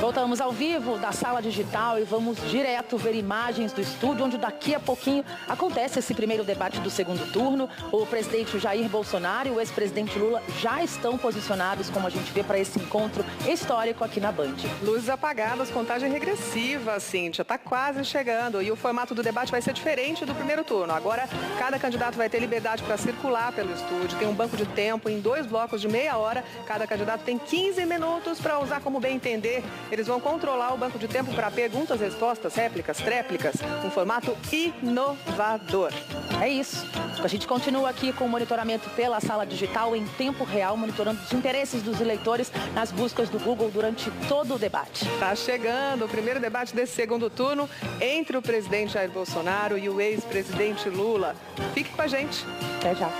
Voltamos ao vivo da sala digital e vamos direto ver imagens do estúdio, onde daqui a pouquinho acontece esse primeiro debate do segundo turno. O presidente Jair Bolsonaro e o ex-presidente Lula já estão posicionados, como a gente vê, para esse encontro histórico aqui na Band. Luzes apagadas, contagem regressiva, Cíntia, está quase chegando. E o formato do debate vai ser diferente do primeiro turno. Agora, cada candidato vai ter liberdade para circular pelo estúdio, tem um banco de tempo em 2 blocos de meia hora. Cada candidato tem 15 minutos para usar como bem entender. Eles vão controlar o banco de tempo para perguntas, respostas, réplicas, tréplicas, um formato inovador. É isso. A gente continua aqui com o monitoramento pela sala digital em tempo real, monitorando os interesses dos eleitores nas buscas do Google durante todo o debate. Está chegando o primeiro debate desse segundo turno entre o presidente Jair Bolsonaro e o ex-presidente Lula. Fique com a gente. Até já.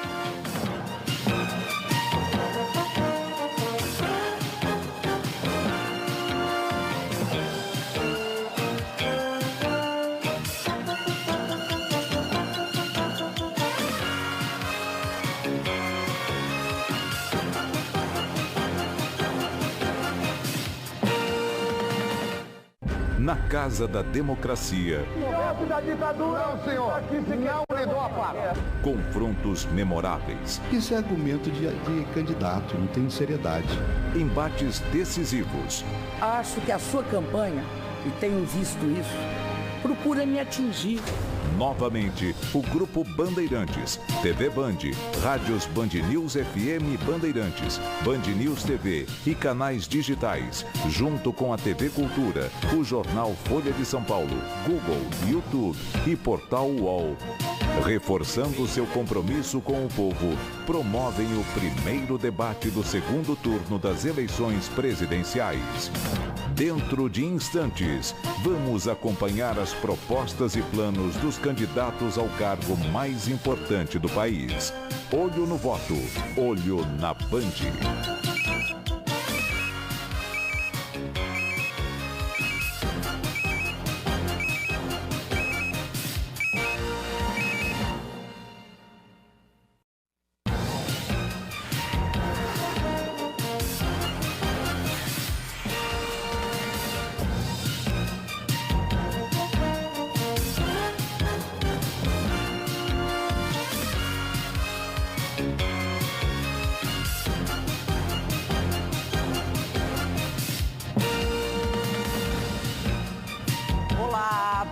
Na Casa da Democracia. Golpe da ditadura, não, senhor. Aqui se não lhe dou a palavra. Confrontos memoráveis. Isso é argumento de candidato, não tem seriedade. Embates decisivos. Acho que a sua campanha, e tenho visto isso, procura me atingir. Novamente, o Grupo Bandeirantes, TV Band, rádios Band News FM Bandeirantes, Band News TV e canais digitais, junto com a TV Cultura, o jornal Folha de São Paulo, Google, YouTube e Portal UOL. Reforçando seu compromisso com o povo, promovem o primeiro debate do segundo turno das eleições presidenciais. Dentro de instantes, vamos acompanhar as propostas e planos dos candidatos ao cargo mais importante do país. Olho no voto, olho na Band.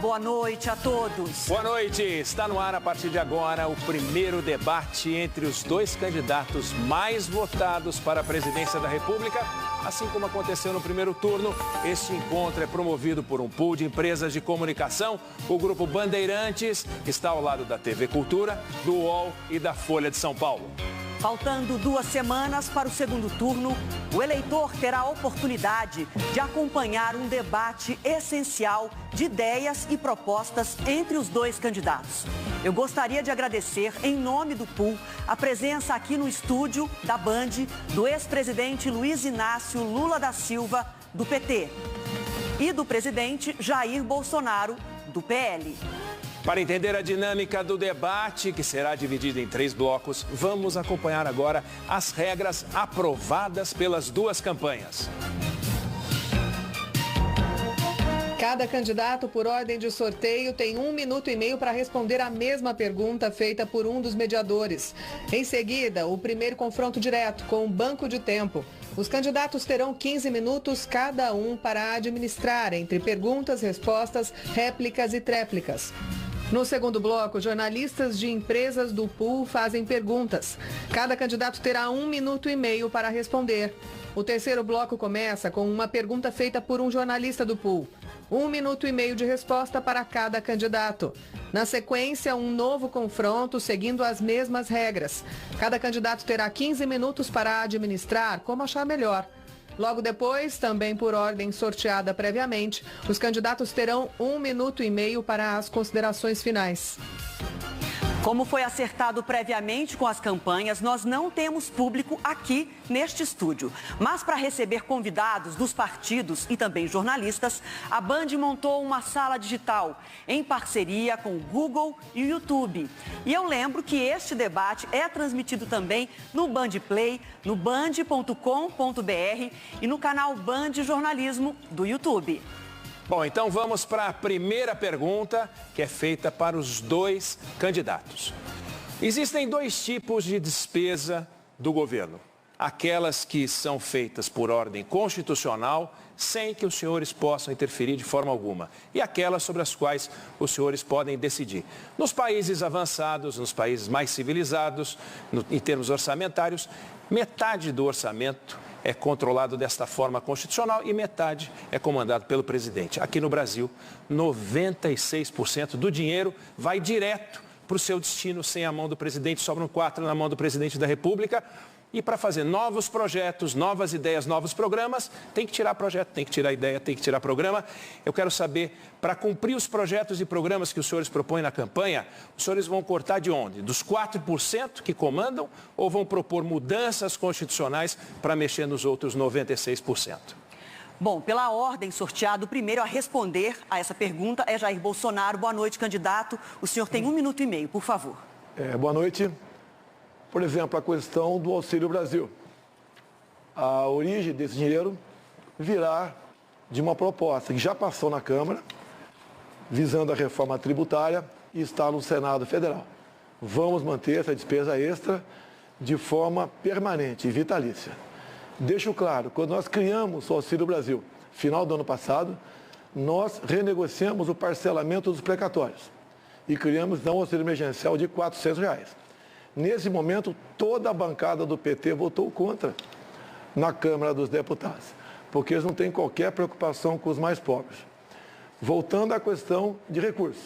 Boa noite a todos. Boa noite. Está no ar a partir de agora o primeiro debate entre os 2 candidatos mais votados para a presidência da República. Assim como aconteceu no primeiro turno, este encontro é promovido por um pool de empresas de comunicação. O Grupo Bandeirantes está ao lado da TV Cultura, do UOL e da Folha de São Paulo. Faltando 2 semanas para o segundo turno, o eleitor terá a oportunidade de acompanhar um debate essencial de ideias e propostas entre os 2 candidatos. Eu gostaria de agradecer, em nome do pool, a presença aqui no estúdio da Band do ex-presidente Luiz Inácio Lula da Silva, do PT, e do presidente Jair Bolsonaro, do PL. Para entender a dinâmica do debate, que será dividido em 3 blocos, vamos acompanhar agora as regras aprovadas pelas 2 campanhas. Cada candidato, por ordem de sorteio, tem 1 minuto e meio para responder a mesma pergunta feita por um dos mediadores. Em seguida, o primeiro confronto direto com um banco de tempo. Os candidatos terão 15 minutos cada um para administrar entre perguntas, respostas, réplicas e tréplicas. No segundo bloco, jornalistas de empresas do pool fazem perguntas. Cada candidato terá 1 minuto e meio para responder. O terceiro bloco começa com uma pergunta feita por um jornalista do pool. 1 minuto e meio de resposta para cada candidato. Na sequência, um novo confronto seguindo as mesmas regras. Cada candidato terá 15 minutos para administrar como achar melhor. Logo depois, também por ordem sorteada previamente, os candidatos terão 1 minuto e meio para as considerações finais. Como foi acertado previamente com as campanhas, nós não temos público aqui neste estúdio. Mas para receber convidados dos partidos e também jornalistas, a Band montou uma sala digital em parceria com o Google e o YouTube. E eu lembro que este debate é transmitido também no Band Play, no band.com.br e no canal Band Jornalismo do YouTube. Bom, então vamos para a primeira pergunta, que é feita para os dois candidatos. Existem dois tipos de despesa do governo. Aquelas que são feitas por ordem constitucional, sem que os senhores possam interferir de forma alguma. E aquelas sobre as quais os senhores podem decidir. Nos países avançados, nos países mais civilizados, em termos orçamentários, metade do orçamento é controlado desta forma constitucional e metade é comandado pelo presidente. Aqui no Brasil, 96% do dinheiro vai direto para o seu destino, sem a mão do presidente, sobram 4 na mão do presidente da República. E para fazer novos projetos, novas ideias, novos programas, tem que tirar projeto, tem que tirar ideia, tem que tirar programa. Eu quero saber, para cumprir os projetos e programas que os senhores propõem na campanha, os senhores vão cortar de onde? Dos 4% que comandam ou vão propor mudanças constitucionais para mexer nos outros 96%? Bom, pela ordem sorteada, o primeiro a responder a essa pergunta é Jair Bolsonaro. Boa noite, candidato. O senhor tem 1 minuto e meio, por favor. Boa noite. Por exemplo, a questão do Auxílio Brasil. A origem desse dinheiro virá de uma proposta que já passou na Câmara, visando a reforma tributária e está no Senado Federal. Vamos manter essa despesa extra de forma permanente e vitalícia. Deixo claro, quando nós criamos o Auxílio Brasil, final do ano passado, nós renegociamos o parcelamento dos precatórios e criamos um auxílio emergencial de R$ 400. Nesse momento, toda a bancada do PT votou contra na Câmara dos Deputados, porque eles não têm qualquer preocupação com os mais pobres. Voltando à questão de recursos,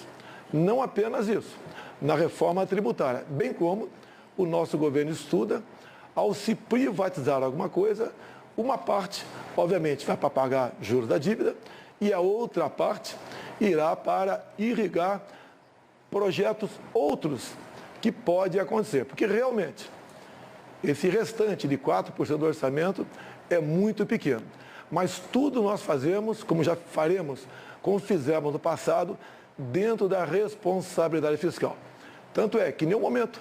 não apenas isso, na reforma tributária, bem como o nosso governo estuda, ao se privatizar alguma coisa, uma parte, obviamente, vai para pagar juros da dívida e a outra parte irá para irrigar projetos outros que pode acontecer, porque realmente esse restante de 4% do orçamento é muito pequeno. Mas tudo nós fazemos, como já faremos, como fizemos no passado, dentro da responsabilidade fiscal. Tanto é que em nenhum momento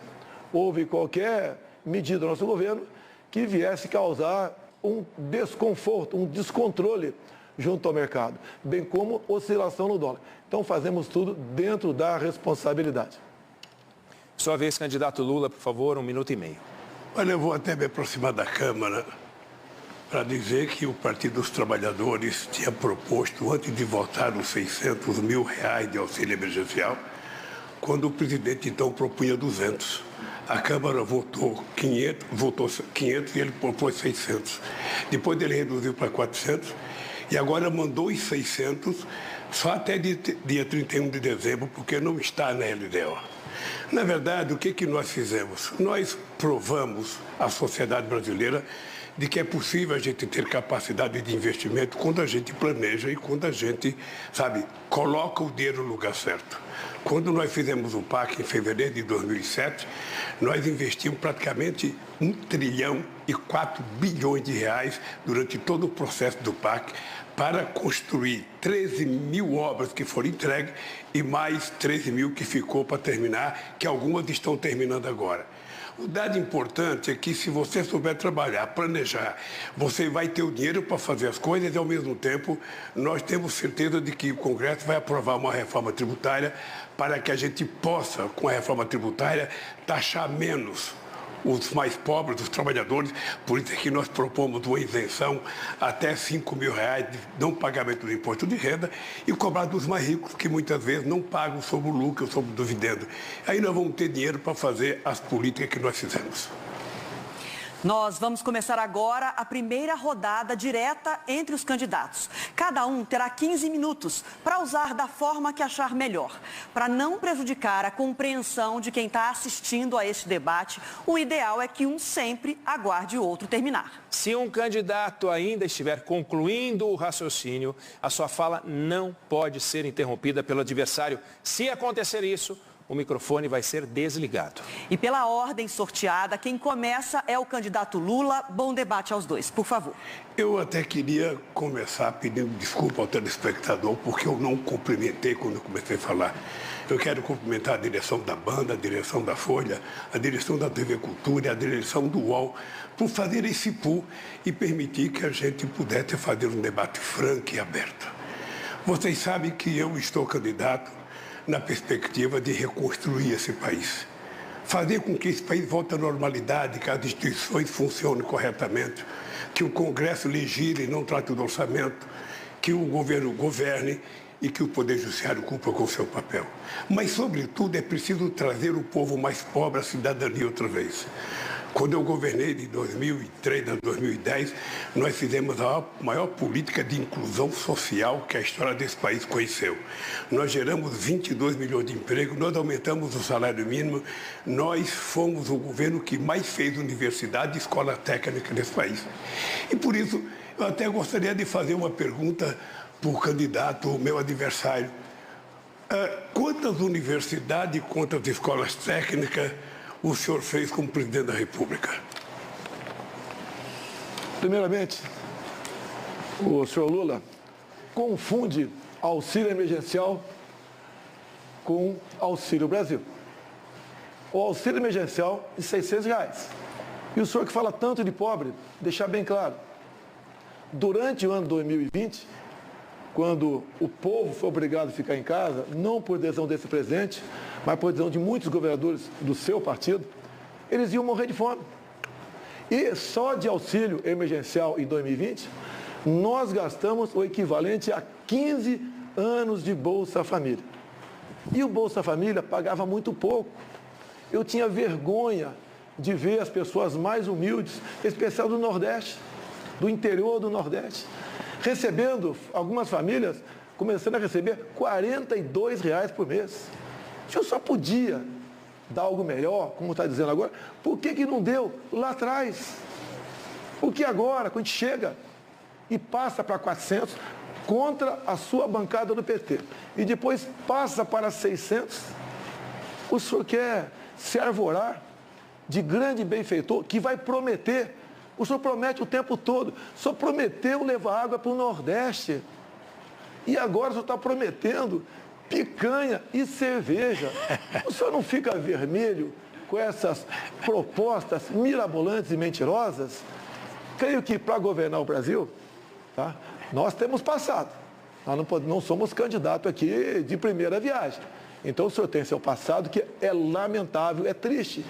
houve qualquer medida do nosso governo que viesse causar um desconforto, um descontrole junto ao mercado, bem como oscilação no dólar. Então fazemos tudo dentro da responsabilidade. Sua vez, candidato Lula, por favor, 1 minuto e meio. Olha, eu vou até me aproximar da Câmara para dizer que o Partido dos Trabalhadores tinha proposto, antes de votar os R$600 mil de auxílio emergencial, quando o presidente então propunha 200. A Câmara votou 500 e ele propôs 600. Depois ele reduziu para 400 e agora mandou os 600 só até dia 31 de dezembro, porque não está na LDO. Na verdade, o que nós fizemos? Nós provamos à sociedade brasileira de que é possível a gente ter capacidade de investimento quando a gente planeja e quando a gente, coloca o dinheiro no lugar certo. Quando nós fizemos o PAC em fevereiro de 2007, nós investimos praticamente 1 trilhão e 4 bilhões de reais durante todo o processo do PAC para construir 13 mil obras que foram entregues e mais 13 mil que ficou para terminar, que algumas estão terminando agora. O dado importante é que se você souber trabalhar, planejar, você vai ter o dinheiro para fazer as coisas e, ao mesmo tempo, nós temos certeza de que o Congresso vai aprovar uma reforma tributária para que a gente possa, com a reforma tributária, taxar menos os mais pobres, os trabalhadores. Por isso é que nós propomos uma isenção até R$5 mil de não pagamento do imposto de renda e cobrar dos mais ricos, que muitas vezes não pagam sobre o lucro, sobre o dividendo. Aí nós vamos ter dinheiro para fazer as políticas que nós fizemos. Nós vamos começar agora a primeira rodada direta entre os candidatos. Cada um terá 15 minutos para usar da forma que achar melhor. Para não prejudicar a compreensão de quem está assistindo a este debate, o ideal é que um sempre aguarde o outro terminar. Se um candidato ainda estiver concluindo o raciocínio, a sua fala não pode ser interrompida pelo adversário. Se acontecer isso, o microfone vai ser desligado. E pela ordem sorteada, quem começa é o candidato Lula. Bom debate aos dois, por favor. Eu até queria começar pedindo desculpa ao telespectador, porque eu não cumprimentei quando eu comecei a falar. Eu quero cumprimentar a direção da Banda, a direção da Folha, a direção da TV Cultura e a direção do UOL por fazer esse pool e permitir que a gente pudesse fazer um debate franco e aberto. Vocês sabem que eu estou candidato na perspectiva de reconstruir esse país. Fazer com que esse país volte à normalidade, que as instituições funcionem corretamente, que o Congresso legisle e não trate do orçamento, que o governo governe e que o Poder Judiciário cumpra com o seu papel. Mas, sobretudo, é preciso trazer o povo mais pobre à cidadania outra vez. Quando eu governei de 2003 a 2010, nós fizemos a maior política de inclusão social que a história desse país conheceu. Nós geramos 22 milhões de empregos, nós aumentamos o salário mínimo, nós fomos o governo que mais fez universidade e escola técnica nesse país. E por isso, eu até gostaria de fazer uma pergunta para o candidato, o meu adversário. Quantas universidades e quantas escolas técnicas o senhor fez como presidente da República? Primeiramente, o senhor Lula confunde auxílio emergencial com Auxílio Brasil. O auxílio emergencial de R$600. E o senhor que fala tanto de pobre, deixar bem claro, durante o ano 2020, quando o povo foi obrigado a ficar em casa, não por decisão desse presidente, mas por decisão de muitos governadores do seu partido, eles iam morrer de fome. E só de auxílio emergencial em 2020, nós gastamos o equivalente a 15 anos de Bolsa Família. E o Bolsa Família pagava muito pouco. Eu tinha vergonha de ver as pessoas mais humildes, em especial do Nordeste, do interior do Nordeste, recebendo, algumas famílias, começando a receber R$42 por mês. O senhor só podia dar algo melhor, como está dizendo agora, por que não deu lá atrás? Por que agora, quando a gente chega e passa para 400, contra a sua bancada do PT, e depois passa para 600, o senhor quer se arvorar de grande benfeitor que vai prometer? O senhor promete o tempo todo. O senhor prometeu levar água para o Nordeste. E agora o senhor está prometendo picanha e cerveja. O senhor não fica vermelho com essas propostas mirabolantes e mentirosas? Creio que para governar o Brasil, tá, nós temos passado. Nós não somos candidatos aqui de primeira viagem. Então o senhor tem seu passado que é lamentável, é triste.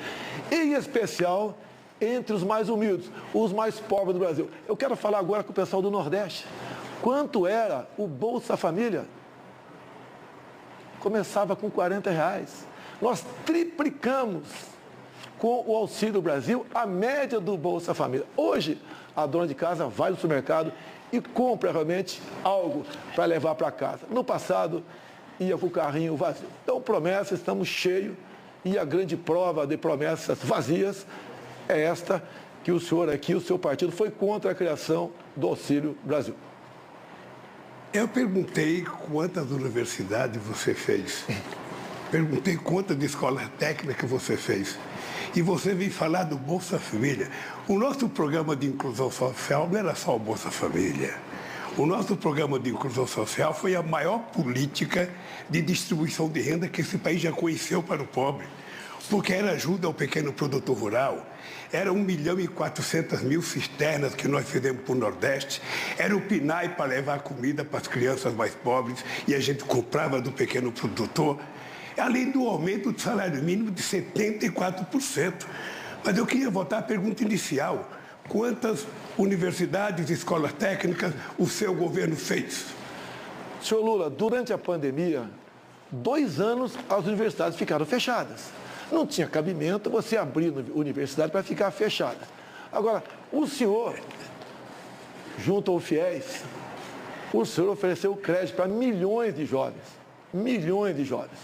Em especial entre os mais humildes, os mais pobres do Brasil. Eu quero falar agora com o pessoal do Nordeste. Quanto era o Bolsa Família? Começava com R$40. Nós triplicamos com o Auxílio Brasil a média do Bolsa Família. Hoje, a dona de casa vai no supermercado e compra realmente algo para levar para casa. No passado, ia com o carrinho vazio. Então, promessas, estamos cheios, e a grande prova de promessas vazias é esta, que o senhor aqui, o seu partido, foi contra a criação do Auxílio Brasil. Eu perguntei quantas universidades você fez. Perguntei quantas escolas técnicas você fez. E você veio falar do Bolsa Família. O nosso programa de inclusão social não era só o Bolsa Família. O nosso programa de inclusão social foi a maior política de distribuição de renda que esse país já conheceu para o pobre. Porque era ajuda ao pequeno produtor rural, era 1.400.000 cisternas que nós fizemos para o Nordeste, era o PNAE para levar comida para as crianças mais pobres e a gente comprava do pequeno produtor, além do aumento do salário mínimo de 74%. Mas eu queria voltar à pergunta inicial. Quantas universidades e escolas técnicas o seu governo fez? Senhor Lula, durante a pandemia, 2 anos as universidades ficaram fechadas. Não tinha cabimento você abrir a universidade para ficar fechada. Agora, o senhor, junto ao FIES, o senhor ofereceu crédito para milhões de jovens. Milhões de jovens.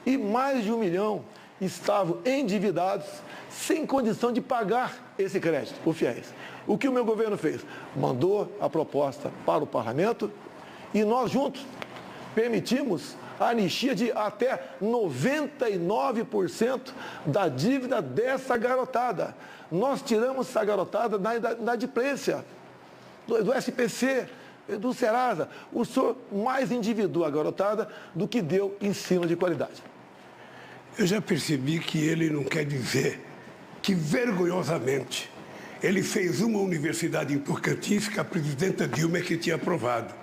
E mais de 1 milhão estavam endividados, sem condição de pagar esse crédito, o FIES. O que o meu governo fez? Mandou a proposta para o parlamento e nós juntos permitimos a anistia de até 99% da dívida dessa garotada. Nós tiramos essa garotada da inadimplência, do SPC, do Serasa. O senhor mais endividou a garotada do que deu ensino de qualidade. Eu já percebi que ele não quer dizer que, vergonhosamente, ele fez uma universidade importantíssima que a presidenta Dilma que tinha aprovado.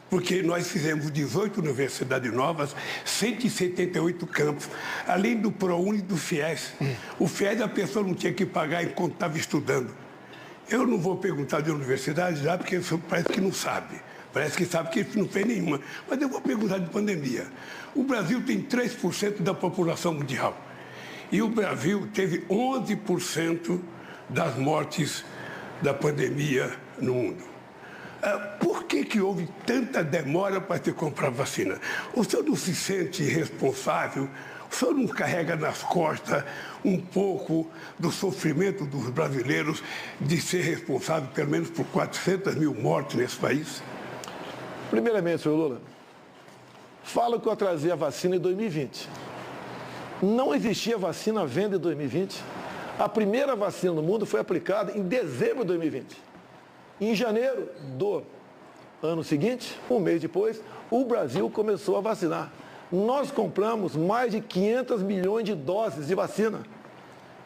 Porque nós fizemos 18 universidades novas, 178 campos, além do ProUni e do FIES. O FIES a pessoa não tinha que pagar enquanto estava estudando. Eu não vou perguntar de universidade já, porque parece que não sabe. Parece que sabe que ele não fez nenhuma. Mas eu vou perguntar de pandemia. O Brasil tem 3% da população mundial. E o Brasil teve 11% das mortes da pandemia no mundo. Por que houve tanta demora para se comprar vacina? O senhor não se sente responsável? O senhor não carrega nas costas um pouco do sofrimento dos brasileiros de ser responsável pelo menos por 400 mil mortes nesse país? Primeiramente, senhor Lula, fala que eu atrasei a vacina em 2020. Não existia vacina à venda em 2020. A primeira vacina no mundo foi aplicada em dezembro de 2020. Em janeiro do ano seguinte, um mês depois, o Brasil começou a vacinar. Nós compramos mais de 500 milhões de doses de vacina.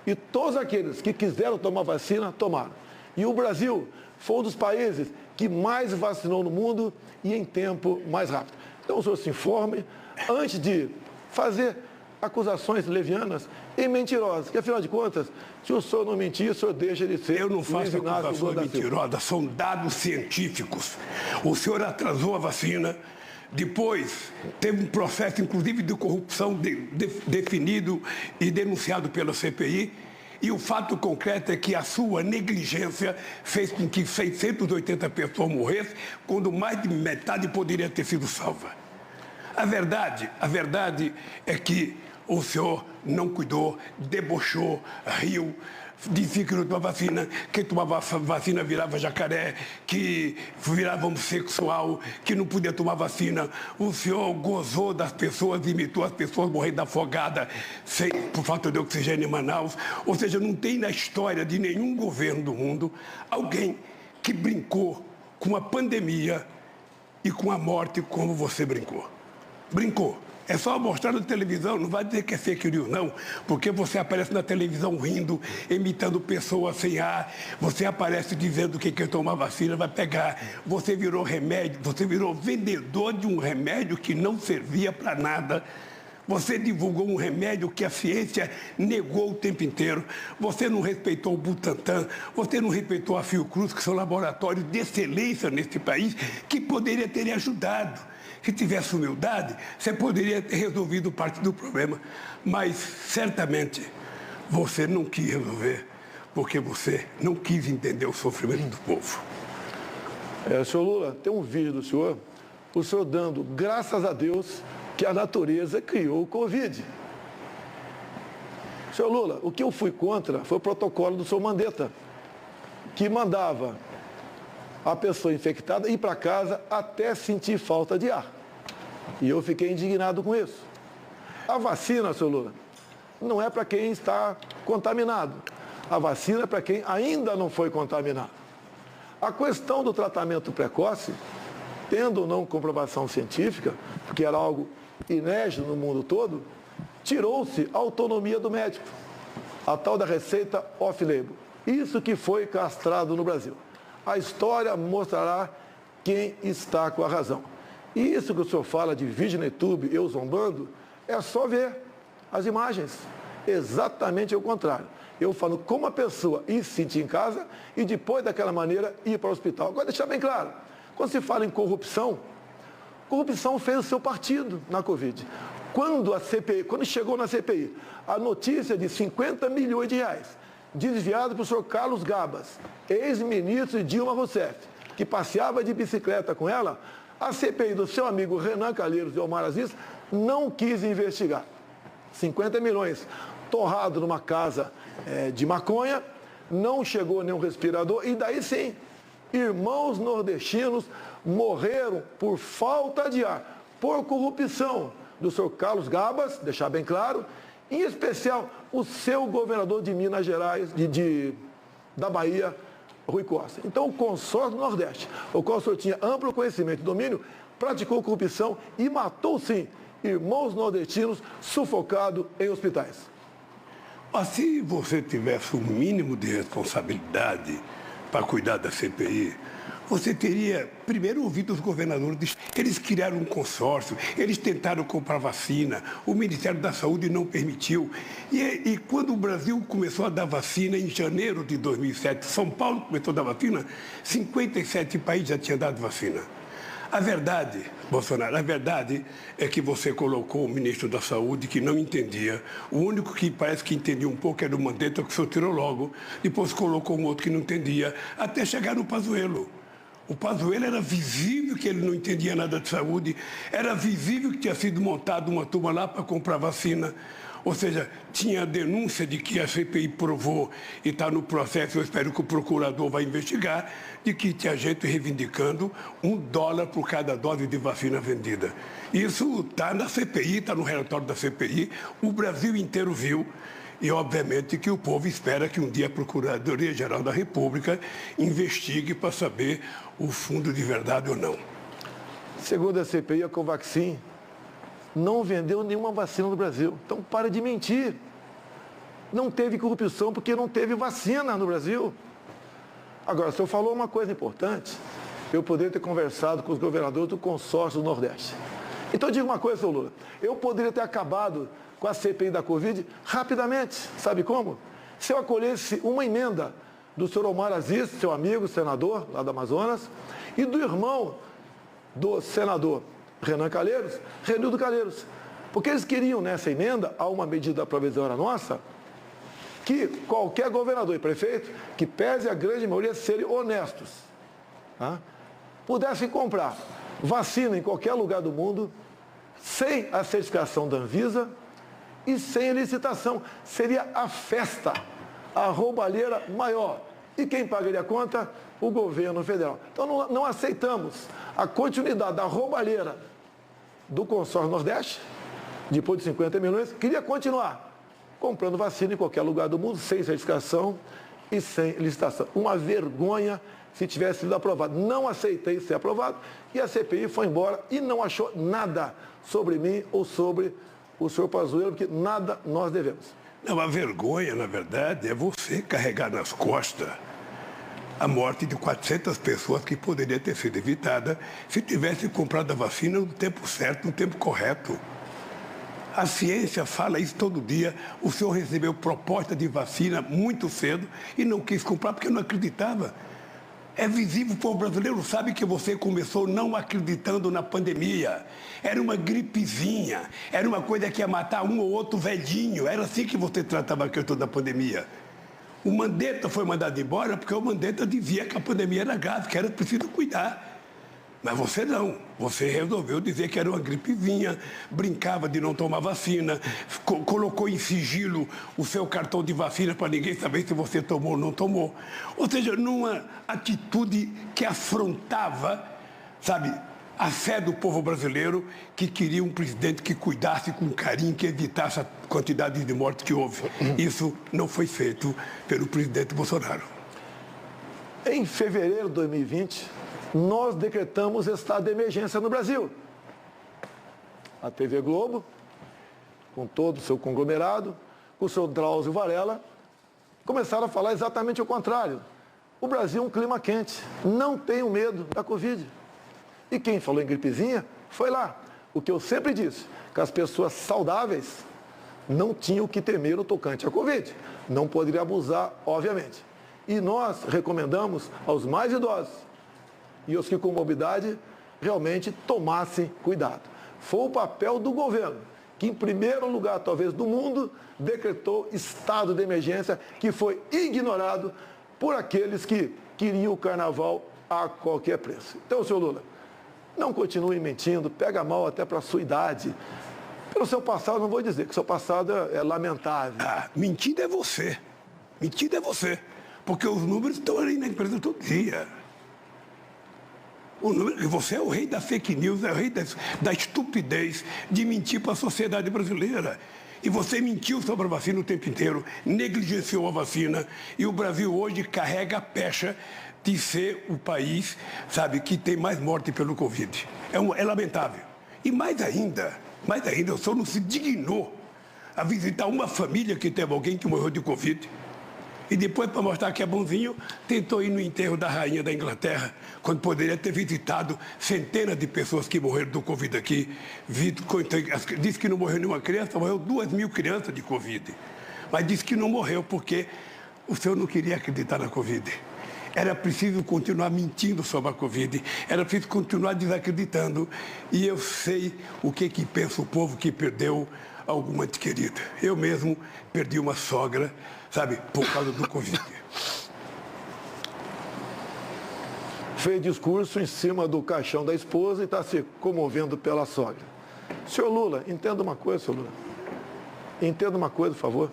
E todos aqueles que quiseram tomar vacina, tomaram. E o Brasil foi um dos países que mais vacinou no mundo e em tempo mais rápido. Então, o senhor se informe antes de fazer acusações levianas e mentirosas, que afinal de contas, se o senhor não mentir, o senhor deixa de ser. Eu não faço acusações mentirosas, são dados científicos. O senhor atrasou a vacina, depois teve um processo, inclusive, de corrupção definido e denunciado pela CPI, e o fato concreto é que a sua negligência fez com que 680 pessoas morressem, quando mais de metade poderia ter sido salva. A verdade é que o senhor não cuidou, debochou, riu, dizia que não tomava vacina, quem tomava vacina virava jacaré, que virava homossexual, que não podia tomar vacina. O senhor gozou das pessoas, imitou as pessoas morrendo afogada por falta de oxigênio em Manaus. Ou seja, não tem na história de nenhum governo do mundo alguém que brincou com a pandemia e com a morte como você brincou. Brincou. É só mostrar na televisão, não vai dizer que é fake news, não, porque você aparece na televisão rindo, imitando pessoas sem ar, você aparece dizendo que quem tomar vacina vai pegar, você virou remédio, você virou vendedor de um remédio que não servia para nada. Você divulgou um remédio que a ciência negou o tempo inteiro. Você não respeitou o Butantan, você não respeitou a Fiocruz, que são laboratórios de excelência nesse país, que poderia ter ajudado. Se tivesse humildade, você poderia ter resolvido parte do problema. Mas, certamente, você não quis resolver, porque você não quis entender o sofrimento do povo. Senhor Lula, tem um vídeo do senhor, o senhor dando graças a Deus que a natureza criou o Covid. Senhor Lula, o que eu fui contra foi o protocolo do senhor Mandetta, que mandava a pessoa infectada ir para casa até sentir falta de ar. E eu fiquei indignado com isso. A vacina, senhor Lula, não é para quem está contaminado. A vacina é para quem ainda não foi contaminado. A questão do tratamento precoce, tendo ou não comprovação científica, porque era algo inédito no mundo todo, tirou-se a autonomia do médico, a tal da receita off-label. Isso que foi castrado no Brasil. A história mostrará quem está com a razão. E isso que o senhor fala de vídeo no YouTube, eu zombando, é só ver as imagens. Exatamente o contrário. Eu falo como a pessoa ir se sentir em casa e depois daquela maneira ir para o hospital. Agora, deixar bem claro, quando se fala em corrupção, corrupção fez o seu partido na Covid. Quando chegou na CPI, a notícia de 50 milhões de reais desviado para o senhor Carlos Gabas, ex-ministro de Dilma Rousseff, que passeava de bicicleta com ela, a CPI do seu amigo Renan Calheiros e Omar Aziz não quis investigar. 50 milhões torrado numa casa de maconha, não chegou nenhum respirador, e daí sim, irmãos nordestinos morreram por falta de ar, por corrupção. do senhor Carlos Gabas, deixar bem claro, em especial o seu governador de Minas Gerais, da Bahia, Rui Costa. Então, o consórcio do Nordeste, o qual o senhor tinha amplo conhecimento e domínio, praticou corrupção e matou, sim, irmãos nordestinos sufocados em hospitais. Mas se você tivesse um mínimo de responsabilidade para cuidar da CPI, você teria primeiro ouvido os governadores. Eles criaram um consórcio, eles tentaram comprar vacina, o Ministério da Saúde não permitiu. E quando o Brasil começou a dar vacina, em janeiro de 2007, São Paulo começou a dar vacina, 57 países já tinham dado vacina. A verdade, Bolsonaro, a verdade é que você colocou o ministro da Saúde que não entendia. O único que parece que entendia um pouco era o Mandetta, que o senhor tirou logo. Depois colocou um outro que não entendia, até chegar no Pazuello. O Pazuello era visível que ele não entendia nada de saúde, era visível que tinha sido montada uma turma lá para comprar vacina. Ou seja, tinha a denúncia de que a CPI provou, e está no processo, eu espero que o procurador vai investigar, de que tinha gente reivindicando $1 por cada dose de vacina vendida. Isso está na CPI, está no relatório da CPI, o Brasil inteiro viu. E, obviamente, que o povo espera que um dia a Procuradoria-Geral da República investigue para saber o fundo de verdade ou não. Segundo a CPI, a Covaxin não vendeu nenhuma vacina no Brasil. Então, para de mentir. Não teve corrupção porque não teve vacina no Brasil. Agora, o senhor falou uma coisa importante. Eu poderia ter conversado com os governadores do consórcio do Nordeste. Então, diga uma coisa, senhor Lula. Eu poderia ter acabado com a CPI da Covid rapidamente. Sabe como? Se eu acolhesse uma emenda do senhor Omar Aziz, seu amigo, senador, lá do Amazonas, e do irmão do senador Renan Calheiros, Renildo Calheiros. Porque eles queriam, nessa emenda, a uma medida provisória nossa, que qualquer governador e prefeito, que pese a grande maioria serem honestos, tá, pudessem comprar vacina em qualquer lugar do mundo, sem a certificação da Anvisa e sem licitação. Seria a festa, a roubalheira maior. E quem pagaria a conta? O governo federal. Então não aceitamos a continuidade da roubalheira do consórcio Nordeste, depois de 50 milhões, queria continuar comprando vacina em qualquer lugar do mundo, sem certificação e sem licitação. Uma vergonha se tivesse sido aprovado. Não aceitei ser aprovado e a CPI foi embora e não achou nada sobre mim ou sobre o senhor Pazuello, porque nada nós devemos. Não, a vergonha, na verdade, é você carregar nas costas a morte de 400 pessoas que poderia ter sido evitada se tivesse comprado a vacina no tempo certo, no tempo correto. A ciência fala isso todo dia. O senhor recebeu proposta de vacina muito cedo e não quis comprar porque não acreditava. É visível, o povo brasileiro sabe que você começou não acreditando na pandemia. Era uma gripezinha, era uma coisa que ia matar um ou outro velhinho. Era assim que você tratava a questão da pandemia. O Mandetta foi mandado embora porque o Mandetta dizia que a pandemia era grave, que era preciso cuidar. Mas você não. Você resolveu dizer que era uma gripezinha, brincava de não tomar vacina, colocou em sigilo o seu cartão de vacina para ninguém saber se você tomou ou não tomou. Ou seja, numa atitude que afrontava, sabe, a fé do povo brasileiro, que queria um presidente que cuidasse com carinho, que evitasse a quantidade de mortes que houve. Isso não foi feito pelo presidente Bolsonaro. Em fevereiro de 2020, nós decretamos estado de emergência no Brasil. A TV Globo, com todo o seu conglomerado, com o seu Drauzio Varela, começaram a falar exatamente o contrário. O Brasil é um clima quente, não tenham medo da Covid. E quem falou em gripezinha foi lá. O que eu sempre disse, que as pessoas saudáveis não tinham o que temer no tocante à Covid. Não poderia abusar, obviamente. E nós recomendamos aos mais idosos e os que com morbidade realmente tomassem cuidado. Foi o papel do governo, que em primeiro lugar, talvez, do mundo, decretou estado de emergência, que foi ignorado por aqueles que queriam o carnaval a qualquer preço. Então, senhor Lula, não continue mentindo, pega mal até para a sua idade. Pelo seu passado, não vou dizer que o seu passado é lamentável. Ah, mentira é você. Mentira é você. Porque os números estão ali na empresa todo dia. Você é o rei da fake news, é o rei da estupidez de mentir para a sociedade brasileira. E você mentiu sobre a vacina o tempo inteiro, negligenciou a vacina, e o Brasil hoje carrega a pecha de ser o país, sabe, que tem mais morte pelo Covid. É lamentável. E mais ainda, o senhor não se dignou a visitar uma família que teve alguém que morreu de Covid. E depois, para mostrar que é bonzinho, tentou ir no enterro da rainha da Inglaterra, quando poderia ter visitado centenas de pessoas que morreram do Covid aqui. Disse que não morreu nenhuma criança, morreu 2.000 crianças de Covid. Mas disse que não morreu porque o senhor não queria acreditar na Covid. Era preciso continuar mentindo sobre a Covid, era preciso continuar desacreditando. E eu sei o que pensa o povo que perdeu alguma ente querida. Eu mesmo perdi uma sogra, sabe, por causa do Covid. Fez discurso em cima do caixão da esposa e está se comovendo pela sogra. Senhor Lula, entenda uma coisa, senhor Lula. Entenda uma coisa, por favor.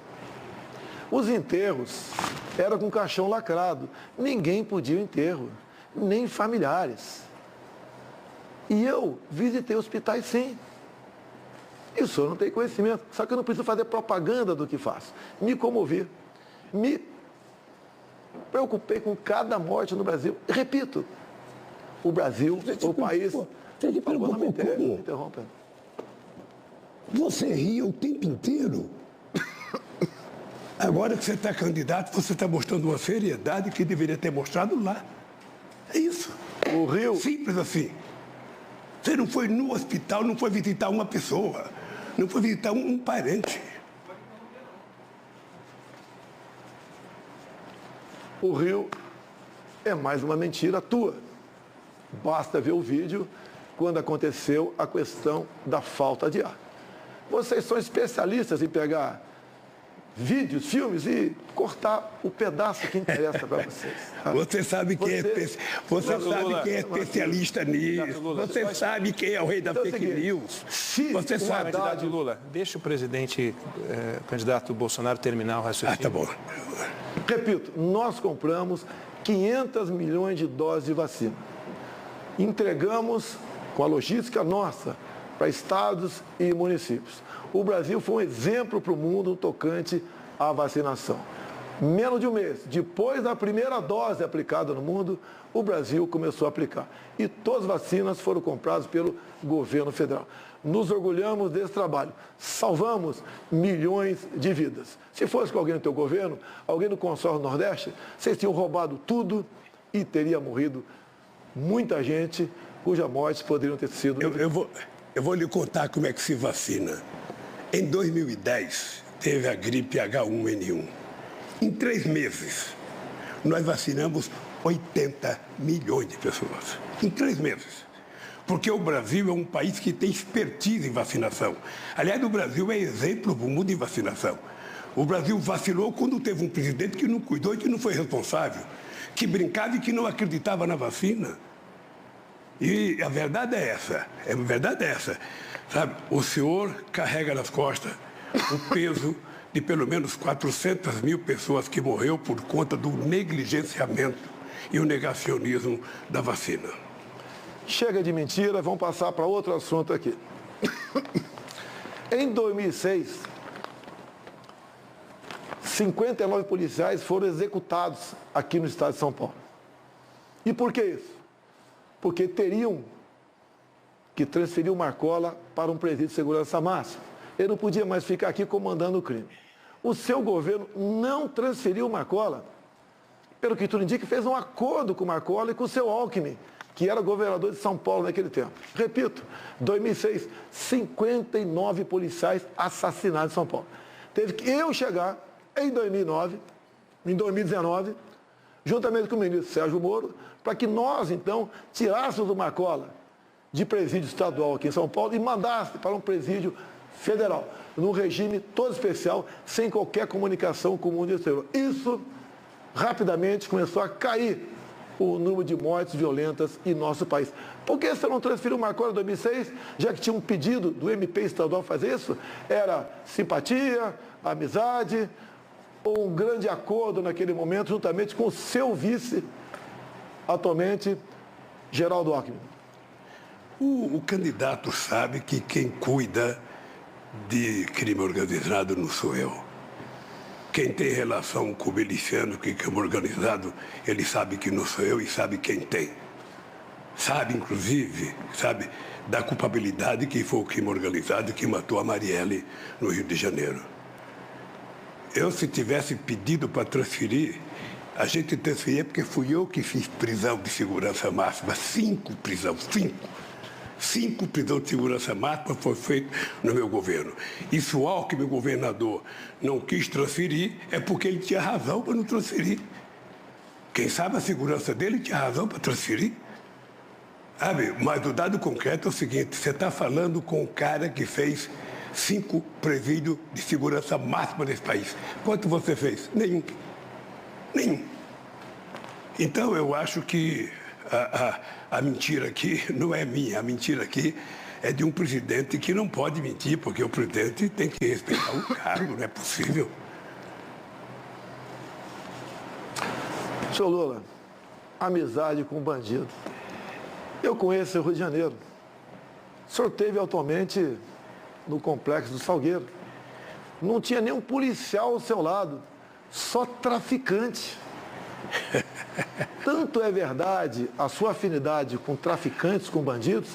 Os enterros eram com caixão lacrado. Ninguém podia ir ao enterro, nem familiares. E eu visitei hospitais, sim. E o senhor não tem conhecimento. Só que eu não preciso fazer propaganda do que faço. Me comovi. Me preocupei com cada morte no Brasil. Repito, o Brasil, o país... Você te preocupa com o quê? Interrompa. Você ria o tempo inteiro. Agora que você está candidato, você está mostrando uma seriedade que deveria ter mostrado lá. É isso. O Rio... Simples assim. Você não foi no hospital, não foi visitar uma pessoa, não foi visitar um parente. O Rio é mais uma mentira tua. Basta ver o vídeo quando aconteceu a questão da falta de ar. Vocês são especialistas em pegar vídeos, filmes e cortar o pedaço que interessa para vocês. Você sabe quem é especialista nisso. Você sabe quem é o rei da fake news. Você sabe, candidato Lula, deixa o presidente, candidato Bolsonaro, terminar o raciocínio. Tá bom. Repito, nós compramos 500 milhões de doses de vacina. Entregamos com a logística nossa para estados e municípios. O Brasil foi um exemplo para o mundo no tocante à vacinação. Menos de um mês, depois da primeira dose aplicada no mundo, o Brasil começou a aplicar. E todas as vacinas foram compradas pelo governo federal. Nos orgulhamos desse trabalho. Salvamos milhões de vidas. Se fosse com alguém no teu governo, alguém do consórcio Nordeste, vocês tinham roubado tudo e teria morrido muita gente cuja morte poderiam ter sido... Eu vou lhe contar como é que se vacina. Em 2010, teve a gripe H1N1. Em 3 meses, nós vacinamos 80 milhões de pessoas. Em 3 meses. Porque o Brasil é um país que tem expertise em vacinação. Aliás, o Brasil é exemplo do mundo em vacinação. O Brasil vacilou quando teve um presidente que não cuidou e que não foi responsável, que brincava e que não acreditava na vacina. E a verdade é essa, sabe? O senhor carrega nas costas o peso de pelo menos 400 mil pessoas que morreu por conta do negligenciamento e o negacionismo da vacina. Chega de mentira, vamos passar para outro assunto aqui. Em 2006, 59 policiais foram executados aqui no estado de São Paulo. E por que isso? Porque teriam que transferir o Marcola para um presídio de segurança máxima. Ele não podia mais ficar aqui comandando o crime. O seu governo não transferiu o Marcola, pelo que tudo indica, fez um acordo com o Marcola e com o seu Alckmin, que era governador de São Paulo naquele tempo. Repito, 2006, 59 policiais assassinados em São Paulo. Teve que eu chegar em 2019, juntamente com o ministro Sérgio Moro, para que nós, então, tirássemos o Marcola de presídio estadual aqui em São Paulo e mandasse para um presídio federal, num regime todo especial, sem qualquer comunicação com o mundo exterior. Isso, rapidamente, começou a cair o número de mortes violentas em nosso país. Por que você não transferiu o Marcola em 2006, já que tinha um pedido do MP estadual fazer isso? Era simpatia, amizade, ou um grande acordo naquele momento, juntamente com o seu vice, atualmente Geraldo Alckmin. O candidato sabe que quem cuida de crime organizado não sou eu. Quem tem relação com o miliciano, que é crime organizado, ele sabe que não sou eu e sabe quem tem. Sabe, inclusive, sabe da culpabilidade que foi o crime organizado que matou a Marielle no Rio de Janeiro. Eu, se tivesse pedido para transferir, a gente transferia porque fui eu que fiz prisão de segurança máxima. 5 prisões, 5 prisões de segurança máxima foi feito no meu governo. E se o Alckmin, governador, não quis transferir, é porque ele tinha razão para não transferir. Quem sabe a segurança dele tinha razão para transferir. Sabe? Mas o dado concreto é o seguinte, você está falando com um cara que fez 5 presídios de segurança máxima desse país. Quanto você fez? Nenhum. Então, eu acho que a mentira aqui não é minha. A mentira aqui é de um presidente que não pode mentir, porque o presidente tem que respeitar o cargo, não é possível. Senhor Lula, amizade com o bandido. Eu conheço o Rio de Janeiro. O senhor esteve atualmente no Complexo do Salgueiro. Não tinha nenhum policial ao seu lado, só traficante. Tanto é verdade a sua afinidade com traficantes, com bandidos,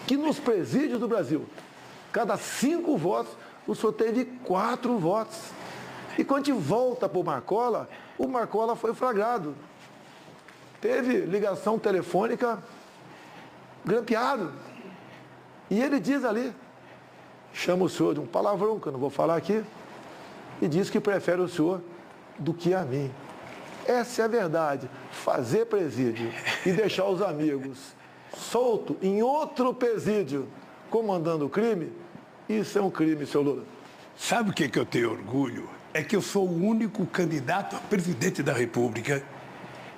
que nos presídios do Brasil, cada 5 votos, o senhor teve 4 votos. E quando a gente volta para o Marcola foi flagrado. Teve ligação telefônica grampeado. E ele diz ali, chama o senhor de um palavrão, que eu não vou falar aqui, e diz que prefere o senhor do que a mim. Essa é a verdade. Fazer presídio e deixar os amigos soltos em outro presídio comandando o crime, isso é um crime, senhor Lula. Sabe o que eu tenho orgulho? É que eu sou o único candidato a presidente da República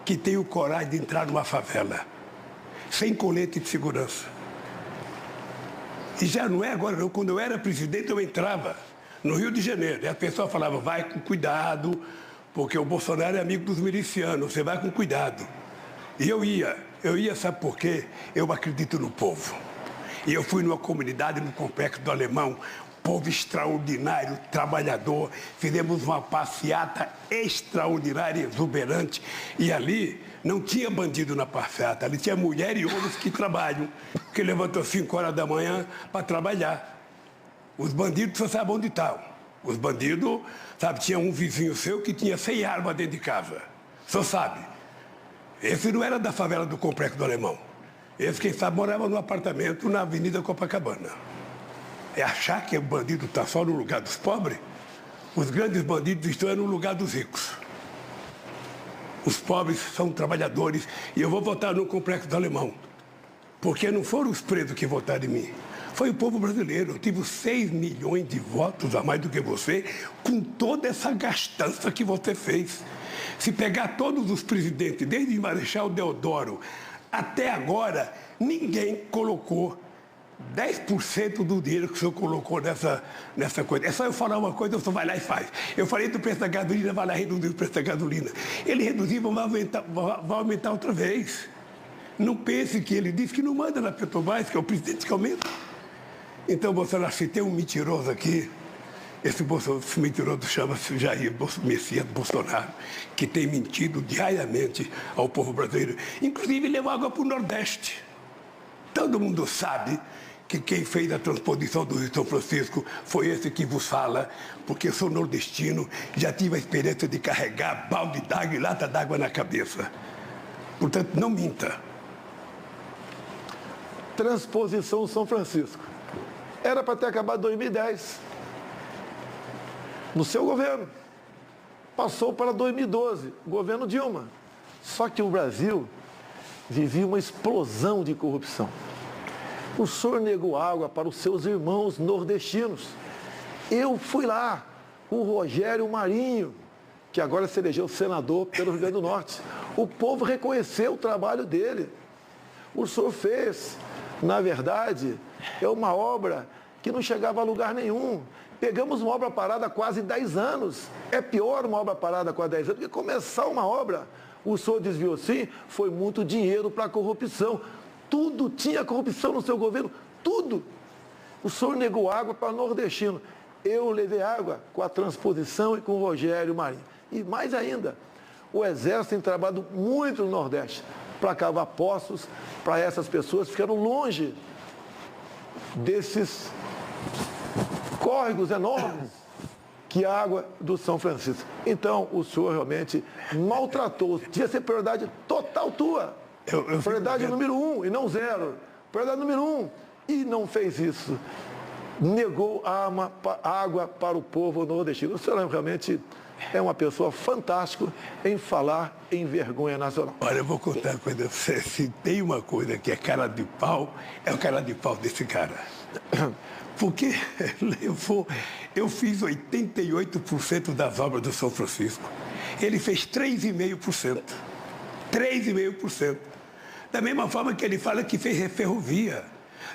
que tenho coragem de entrar numa favela, sem colete de segurança. E já não é agora não. Quando eu era presidente, eu entrava no Rio de Janeiro. E a pessoa falava, vai com cuidado, porque o Bolsonaro é amigo dos milicianos, você vai com cuidado. E eu ia, sabe por quê? Eu acredito no povo. E eu fui numa comunidade no Complexo do Alemão, povo extraordinário, trabalhador, fizemos uma passeata extraordinária, exuberante, e ali não tinha bandido na passeata, ali tinha mulher e homens que trabalham, que levantam às 5 horas da manhã para trabalhar. Os bandidos, você sabe onde estão. Os bandidos, sabe, tinha um vizinho seu que tinha 100 armas dentro de casa. Só sabe. Esse não era da favela do Complexo do Alemão. Esse, quem sabe, morava num apartamento na Avenida Copacabana. É achar que o bandido está só no lugar dos pobres? Os grandes bandidos estão no lugar dos ricos. Os pobres são trabalhadores e eu vou votar no Complexo do Alemão. Porque não foram os presos que votaram em mim. Foi o povo brasileiro. Eu tive 6 milhões de votos a mais do que você, com toda essa gastança que você fez. Se pegar todos os presidentes, desde Marechal Deodoro até agora, ninguém colocou 10% do dinheiro que o senhor colocou nessa coisa. É só eu falar uma coisa, o senhor vai lá e faz. Eu falei do preço da gasolina, vai lá reduzir o preço da gasolina. Ele reduziu, vai aumentar outra vez. Não pense que ele disse que não manda na Petrobras, que é o presidente que aumenta. Então, Bolsonaro, se tem um mentiroso aqui, esse mentiroso chama-se Jair Messias Bolsonaro, que tem mentido diariamente ao povo brasileiro. Inclusive, levou água para o Nordeste. Todo mundo sabe que quem fez a transposição do Rio São Francisco foi esse que vos fala, porque eu sou nordestino, já tive a experiência de carregar balde d'água e lata d'água na cabeça. Portanto, não minta. Transposição São Francisco. Era para ter acabado em 2010. No seu governo. Passou para 2012, governo Dilma. Só que o Brasil vivia uma explosão de corrupção. O senhor negou água para os seus irmãos nordestinos. Eu fui lá, o Rogério Marinho, que agora se elegeu senador pelo Rio Grande do Norte. O povo reconheceu o trabalho dele. O senhor fez, na verdade, é uma obra que não chegava a lugar nenhum. Pegamos uma obra parada há quase 10 anos. É pior uma obra parada há quase 10 anos do que começar uma obra. O senhor desviou sim, foi muito dinheiro para a corrupção. Tudo tinha corrupção no seu governo, tudo. O senhor negou água para nordestino. Eu levei água com a transposição e com o Rogério Marinho. E mais ainda, o Exército tem trabalhado muito no Nordeste para cavar poços para essas pessoas que ficaram longe desses córregos enormes que a água do São Francisco. Então, o senhor realmente maltratou. Devia ser prioridade total tua. Prioridade número 1 e não 0. Prioridade número 1. E não fez isso. Negou água para o povo nordestino. O senhor realmente é uma pessoa fantástica em falar em vergonha nacional. Olha, eu vou contar uma coisa. Se tem uma coisa que é cara de pau, é o cara de pau desse cara. Porque eu fiz 88% das obras do São Francisco. Ele fez 3,5%. 3,5%. Da mesma forma que ele fala que fez ferrovia.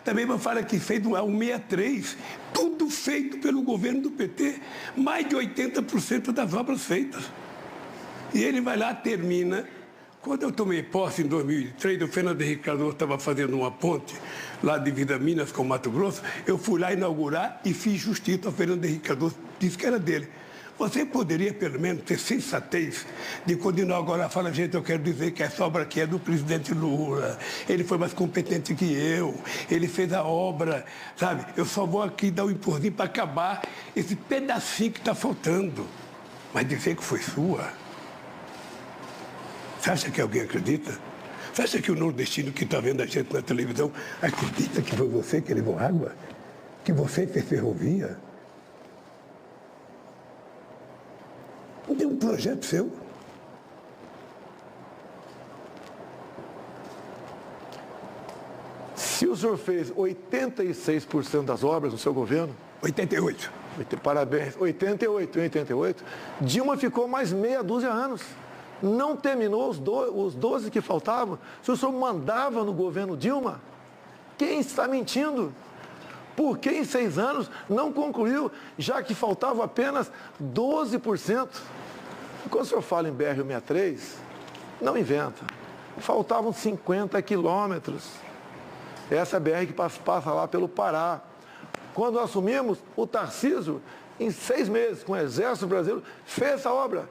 Da mesma forma que fez o 163. Tudo feito pelo governo do PT. Mais de 80% das obras feitas. E ele vai lá, termina. Quando eu tomei posse em 2003, o Fernando Henrique Cardoso estava fazendo uma ponte lá de Vida Minas com Mato Grosso. Eu fui lá inaugurar e fiz justiça ao Fernando Henrique Cardoso. Disse que era dele. Você poderia, pelo menos, ter sensatez de quando inaugurar, fala, gente, eu quero dizer que essa obra aqui é do presidente Lula. Ele foi mais competente que eu. Ele fez a obra, sabe? Eu só vou aqui dar um empurrinho para acabar esse pedacinho que está faltando. Mas dizer que foi sua... Você acha que alguém acredita? Você acha que o nordestino que está vendo a gente na televisão acredita que foi você que levou água? Que você fez ferrovia? Não tem um projeto seu? Se o senhor fez 86% das obras no seu governo... 88. Parabéns. 88. Dilma ficou mais meia dúzia de anos. Não terminou os 12 que faltavam. Se o senhor mandava no governo Dilma, quem está mentindo? Por que em 6 anos não concluiu, já que faltava apenas 12%? Quando o senhor fala em BR-163, não inventa. Faltavam 50 quilômetros. Essa BR que passa lá pelo Pará. Quando assumimos, o Tarcísio, em 6 meses, com o Exército Brasileiro, fez essa obra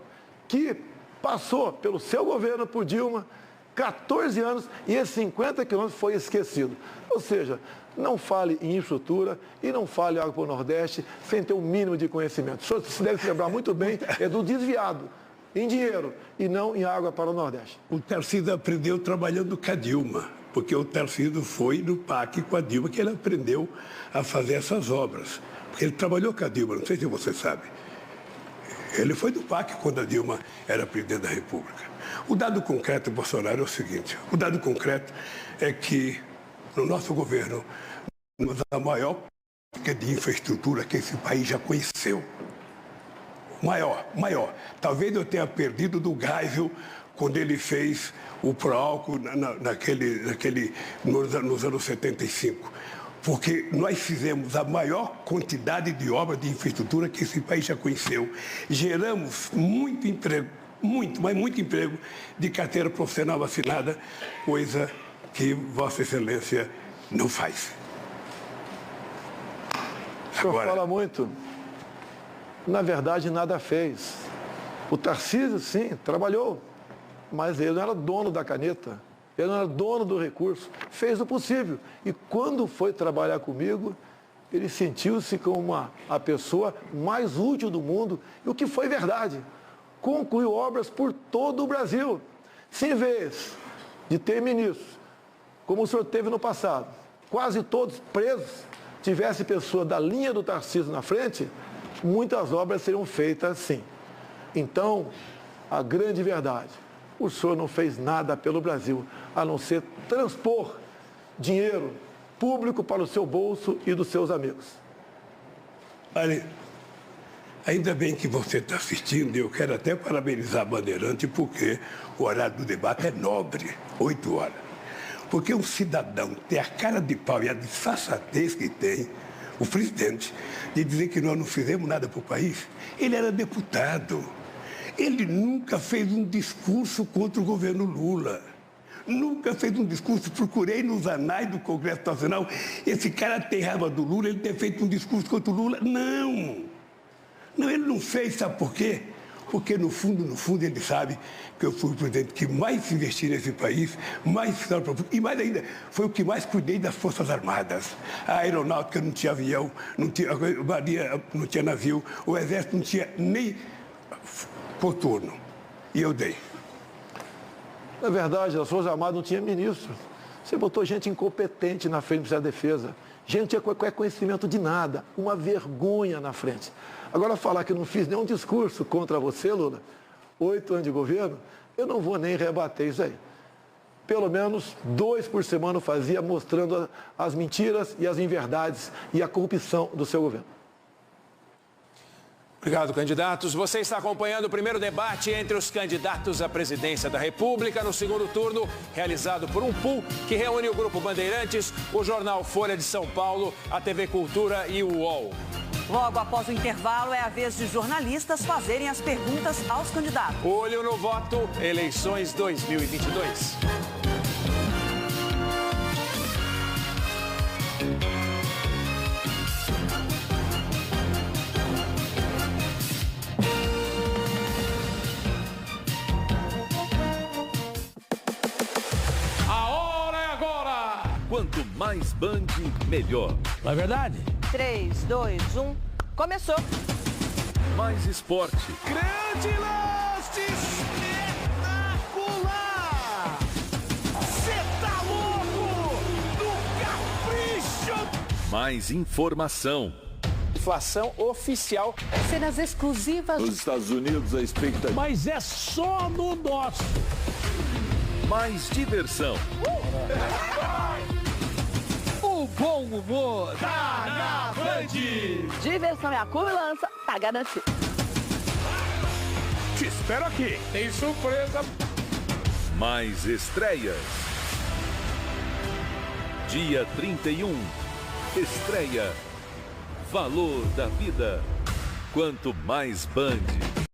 que passou pelo seu governo, por Dilma, 14 anos, e esses 50 quilômetros foi esquecido. Ou seja, não fale em infraestrutura e não fale água para o Nordeste sem ter o mínimo de conhecimento. O senhor se deve se lembrar muito bem, é do desviado em dinheiro e não em água para o Nordeste. O Tarcísio aprendeu trabalhando com a Dilma, porque o Tarcísio foi no PAC com a Dilma que ele aprendeu a fazer essas obras. Porque ele trabalhou com a Dilma, não sei se você sabe. Ele foi do PAC quando a Dilma era presidente da República. O dado concreto do Bolsonaro é o seguinte. O dado concreto é que no nosso governo, a maior política de infraestrutura que esse país já conheceu. Maior. Talvez eu tenha perdido do Geisel quando ele fez o Proálcool nos anos 75. Porque nós fizemos a maior quantidade de obras de infraestrutura que esse país já conheceu. Geramos muito emprego, mas muito emprego de carteira profissional assinada, coisa que Vossa Excelência não faz. O senhor fala muito. Na verdade, nada fez. O Tarcísio, sim, trabalhou, mas ele não era dono da caneta. Ele não era dono do recurso, fez o possível. E quando foi trabalhar comigo, ele sentiu-se como a pessoa mais útil do mundo. E o que foi verdade. Concluiu obras por todo o Brasil. Se em vez de ter ministros, como o senhor teve no passado, quase todos presos, tivesse pessoa da linha do Tarcísio na frente, muitas obras seriam feitas assim. Então, a grande verdade, o senhor não fez nada pelo Brasil, a não ser transpor dinheiro público para o seu bolso e dos seus amigos. Olha, ainda bem que você está assistindo, e eu quero até parabenizar a Bandeirante, porque o horário do debate é nobre, 8 horas. Porque um cidadão tem a cara de pau e a disfarçatez que tem, o presidente, de dizer que nós não fizemos nada para o país. Ele era deputado. Ele nunca fez um discurso contra o governo Lula. Nunca fez um discurso. Procurei nos anais do Congresso Nacional. Esse cara tem raiva do Lula, ele ter feito um discurso contra o Lula. Não. Não, ele não fez, sabe por quê? Porque, no fundo, ele sabe que eu fui o presidente que mais investi nesse país, e mais ainda, foi o que mais cuidei das Forças Armadas. A aeronáutica não tinha avião, a marinha não tinha navio, o exército não tinha nem coturno. E eu dei. Na verdade, as Forças Armadas não tinha ministro. Você botou gente incompetente na frente do Ministério da Defesa. Gente não tinha qualquer conhecimento de nada. Uma vergonha na frente. Agora, falar que eu não fiz nenhum discurso contra você, Lula, 8 anos de governo, eu não vou nem rebater isso aí. Pelo menos 2 por semana eu fazia, mostrando as mentiras e as inverdades e a corrupção do seu governo. Obrigado, candidatos. Você está acompanhando o primeiro debate entre os candidatos à presidência da República no segundo turno, realizado por um pool que reúne o Grupo Bandeirantes, o jornal Folha de São Paulo, a TV Cultura e o UOL. Logo após o intervalo, é a vez de jornalistas fazerem as perguntas aos candidatos. Olho no voto, eleições 2022. Quanto mais Band, melhor. Não é verdade? 3, 2, 1, começou. Mais esporte. Grande lance espetacular! Cê tá louco? No capricho! Mais informação. Inflação oficial. Cenas exclusivas. Nos Estados Unidos, a expectativa. Mas é só no nosso. Mais diversão. O bom humor tá na Band. Diversão é a lança, tá garantido. Te espero aqui. Tem surpresa. Mais estreias. Dia 31. Estreia. Valor da vida. Quanto mais Band.